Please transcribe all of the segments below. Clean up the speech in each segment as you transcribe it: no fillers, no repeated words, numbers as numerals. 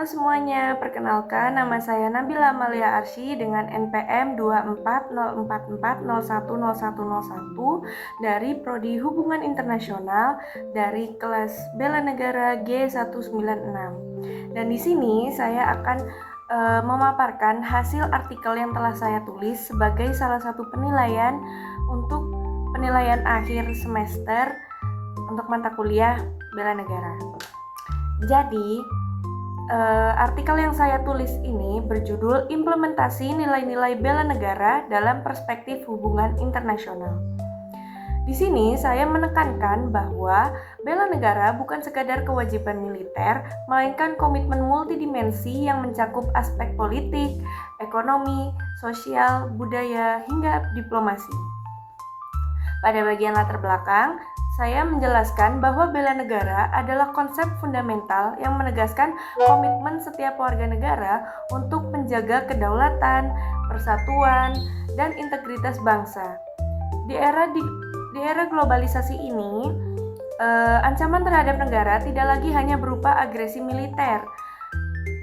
semuanya, perkenalkan nama saya Nabila Amalia Arsy dengan NPM 240440410101 dari Prodi Hubungan Internasional dari kelas Bela Negara G196. Dan di sini saya akan memaparkan hasil artikel yang telah saya tulis sebagai salah satu penilaian untuk penilaian akhir semester untuk mata kuliah Bela Negara. Jadi, artikel yang saya tulis ini berjudul Implementasi Nilai-nilai Bela Negara dalam Perspektif Hubungan Internasional. Di sini saya menekankan bahwa bela negara bukan sekadar kewajiban militer, melainkan komitmen multidimensi yang mencakup aspek politik, ekonomi, sosial, budaya, hingga diplomasi. Pada bagian latar belakang, saya menjelaskan bahwa bela negara adalah konsep fundamental yang menegaskan komitmen setiap warga negara untuk menjaga kedaulatan, persatuan, dan integritas bangsa. Di era globalisasi ini, ancaman terhadap negara tidak lagi hanya berupa agresi militer,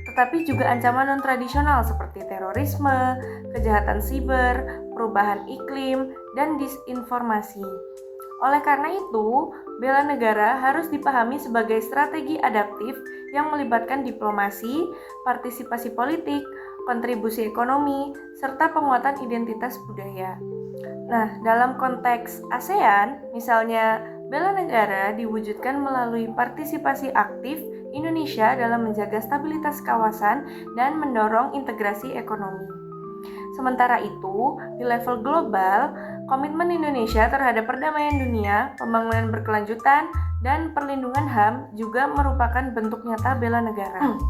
tetapi juga ancaman non-tradisional seperti terorisme, kejahatan siber, perubahan iklim, dan disinformasi. Oleh karena itu, bela negara harus dipahami sebagai strategi adaptif yang melibatkan diplomasi, partisipasi politik, kontribusi ekonomi, serta penguatan identitas budaya. Nah, dalam konteks ASEAN, misalnya, bela negara diwujudkan melalui partisipasi aktif Indonesia dalam menjaga stabilitas kawasan dan mendorong integrasi ekonomi. Sementara itu, di level global, komitmen Indonesia terhadap perdamaian dunia, pembangunan berkelanjutan, dan perlindungan HAM juga merupakan bentuk nyata bela negara.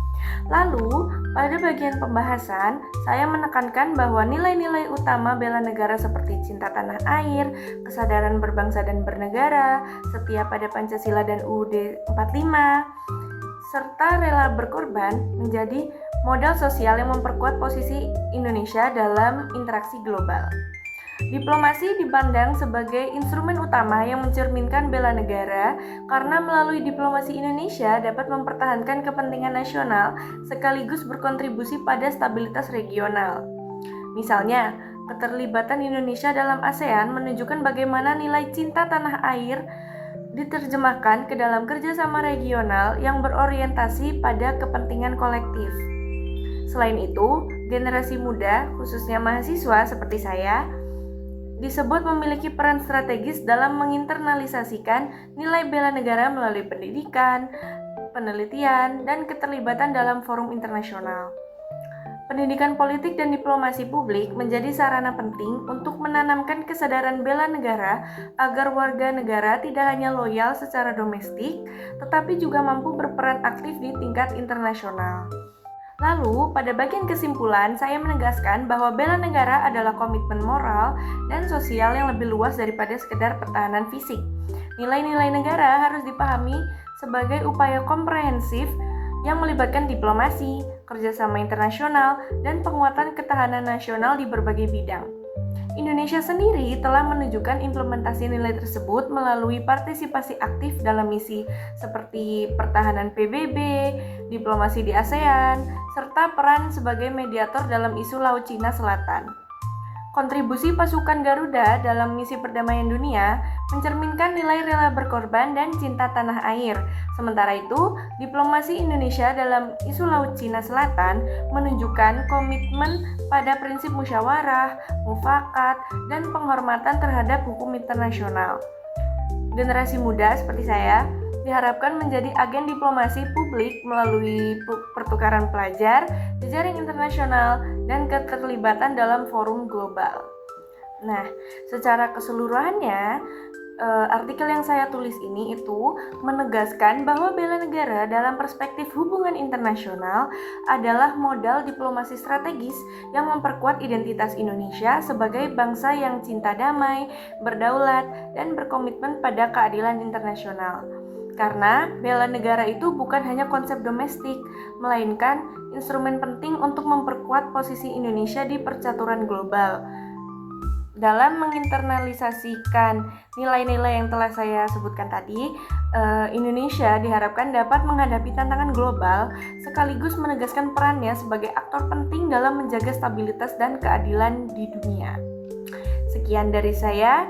Lalu, pada bagian pembahasan, saya menekankan bahwa nilai-nilai utama bela negara seperti cinta tanah air, kesadaran berbangsa dan bernegara, setia pada Pancasila dan UUD 45, serta rela berkorban menjadi modal sosial yang memperkuat posisi Indonesia dalam interaksi global. Diplomasi dipandang sebagai instrumen utama yang mencerminkan bela negara karena melalui diplomasi Indonesia dapat mempertahankan kepentingan nasional sekaligus berkontribusi pada stabilitas regional. Misalnya, keterlibatan Indonesia dalam ASEAN menunjukkan bagaimana nilai cinta tanah air diterjemahkan ke dalam kerjasama regional yang berorientasi pada kepentingan kolektif. Selain itu, generasi muda, khususnya mahasiswa seperti saya, disebut memiliki peran strategis dalam menginternalisasikan nilai bela negara melalui pendidikan, penelitian, dan keterlibatan dalam forum internasional. Pendidikan politik dan diplomasi publik menjadi sarana penting untuk menanamkan kesadaran bela negara agar warga negara tidak hanya loyal secara domestik, tetapi juga mampu berperan aktif di tingkat internasional. Lalu, pada bagian kesimpulan, saya menegaskan bahwa bela negara adalah komitmen moral dan sosial yang lebih luas daripada sekedar pertahanan fisik. Nilai-nilai negara harus dipahami sebagai upaya komprehensif yang melibatkan diplomasi, kerjasama internasional, dan penguatan ketahanan nasional di berbagai bidang. Indonesia sendiri telah menunjukkan implementasi nilai tersebut melalui partisipasi aktif dalam misi seperti pertahanan PBB, diplomasi di ASEAN, serta peran sebagai mediator dalam isu Laut Cina Selatan. Kontribusi pasukan Garuda dalam misi perdamaian dunia mencerminkan nilai rela berkorban dan cinta tanah air. Sementara itu, diplomasi Indonesia dalam isu Laut Cina Selatan menunjukkan komitmen pada prinsip musyawarah, mufakat, dan penghormatan terhadap hukum internasional. Generasi muda seperti saya diharapkan menjadi agen diplomasi publik melalui pertukaran pelajar, jejaring internasional, dan keterlibatan dalam forum global. Nah, secara keseluruhannya, artikel yang saya tulis ini itu menegaskan bahwa bela negara dalam perspektif hubungan internasional adalah modal diplomasi strategis yang memperkuat identitas Indonesia sebagai bangsa yang cinta damai, berdaulat, dan berkomitmen pada keadilan internasional. Karena bela negara itu bukan hanya konsep domestik, melainkan instrumen penting untuk memperkuat posisi Indonesia di percaturan global. Dalam menginternalisasikan nilai-nilai yang telah saya sebutkan tadi, Indonesia diharapkan dapat menghadapi tantangan global sekaligus menegaskan perannya sebagai aktor penting dalam menjaga stabilitas dan keadilan di dunia. Sekian dari saya,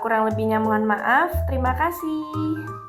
kurang lebihnya mohon maaf. Terima kasih.